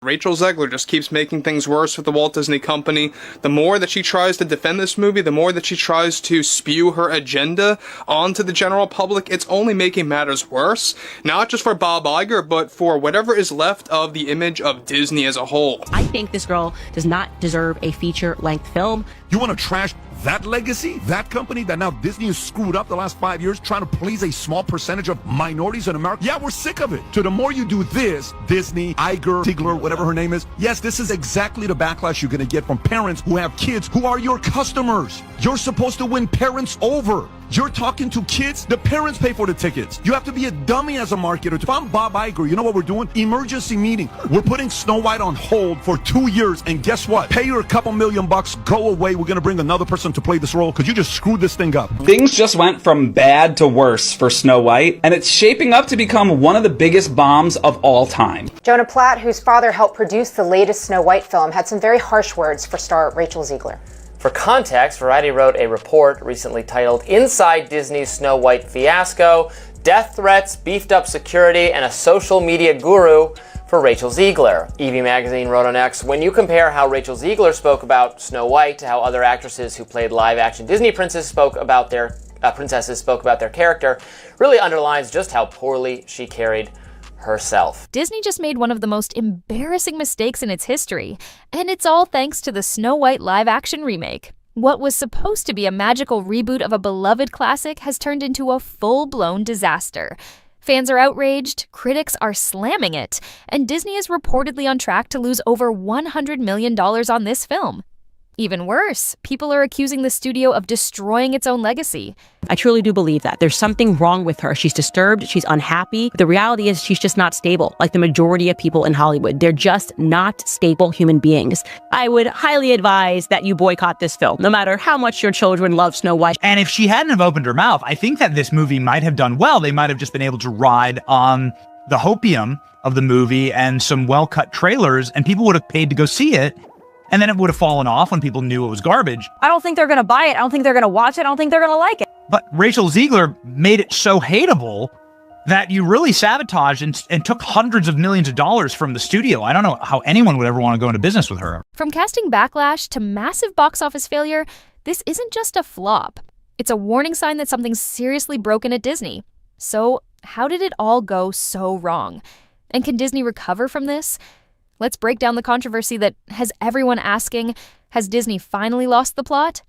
Rachel Zegler just keeps making things worse with the Walt Disney Company. The more that she tries to defend this movie, the more that she tries to spew her agenda onto the general public, it's only making matters worse. Not just for Bob Iger, but for whatever is left of the image of Disney as a whole. I think this girl does not deserve a feature-length film. You want to trash that legacy? That company that now Disney has screwed up the last 5 years trying to please a small percentage of minorities in America? Yeah, we're sick of it. So the more you do this, Disney, Iger, Zegler, whatever her name is, yes, this is exactly the backlash you're going to get from parents who have kids who are your customers. You're supposed to win parents over. You're talking to kids, the parents pay for the tickets. You have to be a dummy as a marketer. If I'm Bob Iger, you know what we're doing? Emergency meeting. We're putting Snow White on hold for 2 years, and guess what? Pay her a couple $1,000,000, go away. We're gonna bring another person to play this role because you just screwed this thing up. Things just went from bad to worse for Snow White, and it's shaping up to become one of the biggest bombs of all time. Jonah Platt, whose father helped produce the latest Snow White film, had some very harsh words for star Rachel Zegler. For context, Variety wrote a report recently titled Inside Disney's Snow White Fiasco, Death Threats, Beefed Up Security, and a Social Media Guru for Rachel Zegler. EV Magazine wrote on X, when you compare how Rachel Zegler spoke about Snow White to how other actresses who played live-action Disney princesses spoke about their character, really underlines just how poorly she carried herself. Disney just made one of the most embarrassing mistakes in its history, and it's all thanks to the Snow White live-action remake. What was supposed to be a magical reboot of a beloved classic has turned into a full-blown disaster. Fans are outraged, critics are slamming it, and Disney is reportedly on track to lose over $100 million on this film. Even worse, people are accusing the studio of destroying its own legacy. I truly do believe that. There's something wrong with her. She's disturbed, she's unhappy. The reality is she's just not stable, like the majority of people in Hollywood. They're just not stable human beings. I would highly advise that you boycott this film, no matter how much your children love Snow White. And if she hadn't have opened her mouth, I think that this movie might have done well. They might have just been able to ride on the hopium of the movie and some well-cut trailers, and people would have paid to go see it. And then it would have fallen off when people knew it was garbage. I don't think they're going to buy it. I don't think they're going to watch it. I don't think they're going to like it. But Rachel Zegler made it so hateable that you really sabotaged and took hundreds of millions of dollars from the studio. I don't know how anyone would ever want to go into business with her. From casting backlash to massive box office failure, this isn't just a flop. It's a warning sign that something's seriously broken at Disney. So how did it all go so wrong? And can Disney recover from this? Let's break down the controversy that has everyone asking, has Disney finally lost the plot?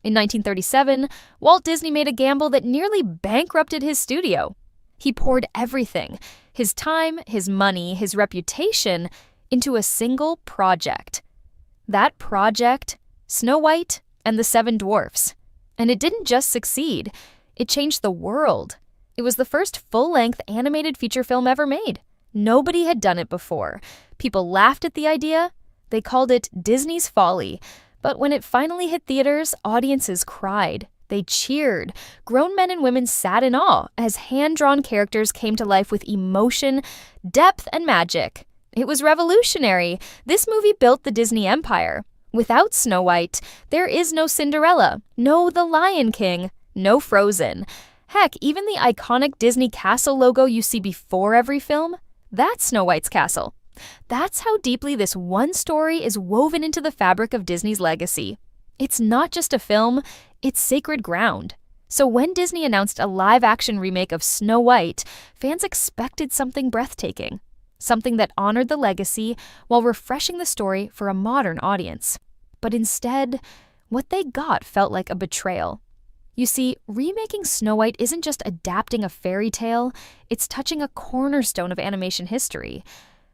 In 1937, Walt Disney made a gamble that nearly bankrupted his studio. He poured everything, his time, his money, his reputation, into a single project. That project, Snow White and the Seven Dwarfs. And it didn't just succeed, it changed the world. It was the first full-length animated feature film ever made. Nobody had done it before. People laughed at the idea. They called it Disney's Folly. But when it finally hit theaters, audiences cried. They cheered. Grown men and women sat in awe as hand-drawn characters came to life with emotion, depth, and magic. It was revolutionary. This movie built the Disney empire. Without Snow White, there is no Cinderella, no The Lion King, no Frozen. Heck, even the iconic Disney castle logo you see before every film, that's Snow White's castle. That's how deeply this one story is woven into the fabric of Disney's legacy. It's not just a film, it's sacred ground. So when Disney announced a live-action remake of Snow White, fans expected something breathtaking. Something that honored the legacy while refreshing the story for a modern audience. But instead, what they got felt like a betrayal. You see, remaking Snow White isn't just adapting a fairy tale, it's touching a cornerstone of animation history.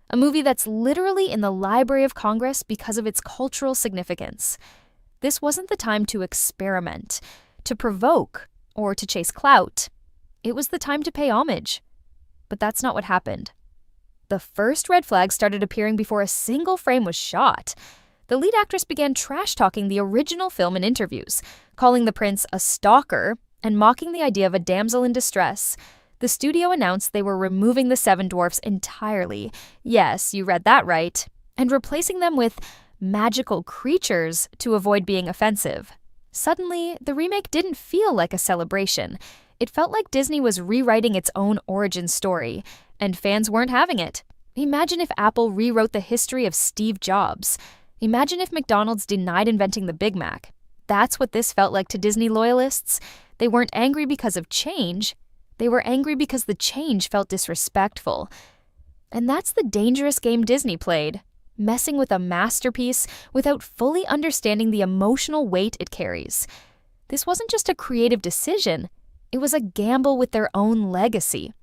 A movie that's literally in the Library of Congress because of its cultural significance. This wasn't the time to experiment, to provoke, or to chase clout. It was the time to pay homage. But that's not what happened. The first red flags started appearing before a single frame was shot. The lead actress began trash-talking the original film in interviews, calling the prince a stalker and mocking the idea of a damsel in distress. The studio announced they were removing the Seven Dwarfs entirely. Yes, you read that right. And replacing them with magical creatures to avoid being offensive. Suddenly, the remake didn't feel like a celebration. It felt like Disney was rewriting its own origin story, and fans weren't having it. Imagine if Apple rewrote the history of Steve Jobs. Imagine if McDonald's denied inventing the Big Mac. That's what this felt like to Disney loyalists. They weren't angry because of change. They were angry because the change felt disrespectful. And that's the dangerous game Disney played, messing with a masterpiece without fully understanding the emotional weight it carries. This wasn't just a creative decision. It was a gamble with their own legacy.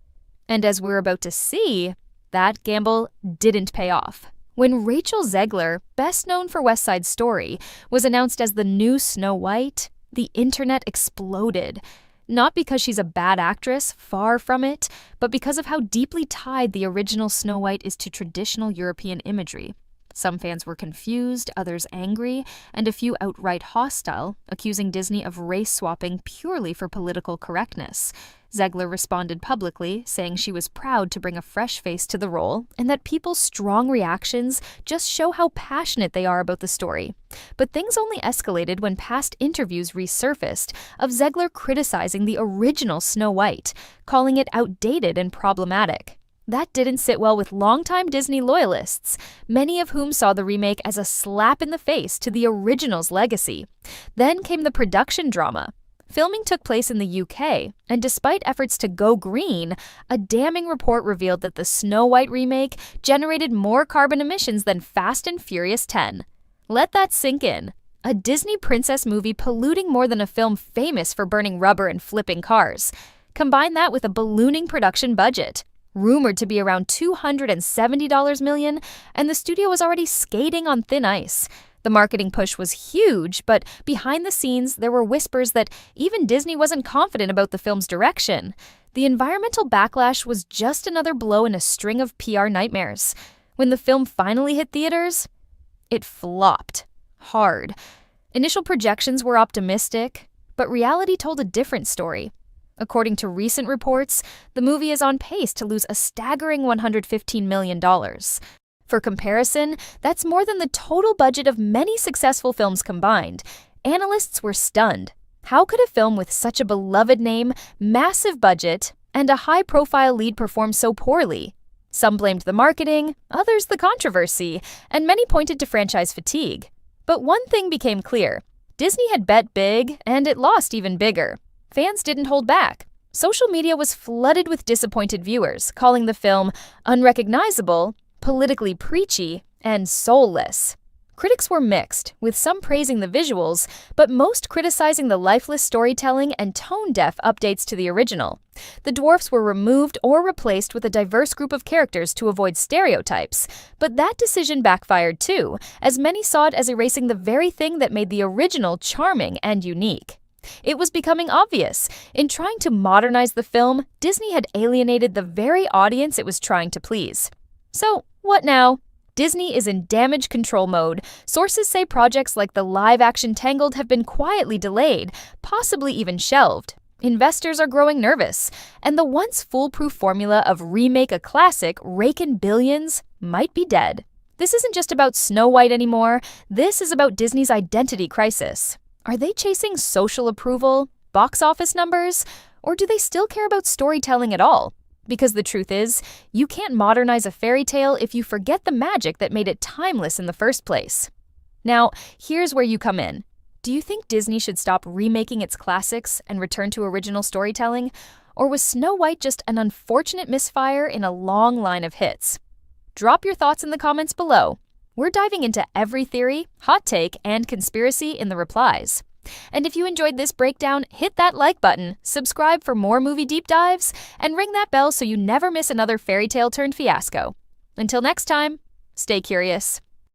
And as we're about to see, that gamble didn't pay off. When Rachel Zegler, best known for West Side Story, was announced as the new Snow White, the internet exploded. Not because she's a bad actress, far from it, but because of how deeply tied the original Snow White is to traditional European imagery. Some fans were confused, others angry, and a few outright hostile, accusing Disney of race swapping purely for political correctness. Zegler responded publicly, saying she was proud to bring a fresh face to the role, and that people's strong reactions just show how passionate they are about the story. But things only escalated when past interviews resurfaced of Zegler criticizing the original Snow White, calling it outdated and problematic. That didn't sit well with longtime Disney loyalists, many of whom saw the remake as a slap in the face to the original's legacy. Then came the production drama. Filming took place in the UK, and despite efforts to go green, a damning report revealed that the Snow White remake generated more carbon emissions than Fast and Furious 10. Let that sink in. A Disney princess movie polluting more than a film famous for burning rubber and flipping cars. Combine that with a ballooning production budget, rumored to be around $270 million, and the studio was already skating on thin ice. The marketing push was huge, but behind the scenes, there were whispers that even Disney wasn't confident about the film's direction. The environmental backlash was just another blow in a string of PR nightmares. When the film finally hit theaters, it flopped hard. Initial projections were optimistic, but reality told a different story. According to recent reports, the movie is on pace to lose a staggering $115 million. For comparison, that's more than the total budget of many successful films combined. Analysts were stunned. How could a film with such a beloved name, massive budget, and a high-profile lead perform so poorly? Some blamed the marketing, others the controversy, and many pointed to franchise fatigue. But one thing became clear. Disney had bet big, and it lost even bigger. Fans didn't hold back. Social media was flooded with disappointed viewers, calling the film unrecognizable, politically preachy, and soulless. Critics were mixed, with some praising the visuals, but most criticizing the lifeless storytelling and tone-deaf updates to the original. The dwarfs were removed or replaced with a diverse group of characters to avoid stereotypes, but that decision backfired too, as many saw it as erasing the very thing that made the original charming and unique. It was becoming obvious. In trying to modernize the film, Disney had alienated the very audience it was trying to please. So, what now? Disney is in damage control mode. Sources say projects like the live-action Tangled have been quietly delayed, possibly even shelved. Investors are growing nervous, and the once foolproof formula of remake a classic, rake in billions, might be dead. This isn't just about Snow White anymore. This is about Disney's identity crisis. Are they chasing social approval, box office numbers, or do they still care about storytelling at all? Because the truth is, you can't modernize a fairy tale if you forget the magic that made it timeless in the first place. Now, here's where you come in. Do you think Disney should stop remaking its classics and return to original storytelling? Or was Snow White just an unfortunate misfire in a long line of hits? Drop your thoughts in the comments below. We're diving into every theory, hot take, and conspiracy in the replies. And if you enjoyed this breakdown, hit that like button, subscribe for more movie deep dives, and ring that bell so you never miss another fairy tale turned fiasco. Until next time, stay curious.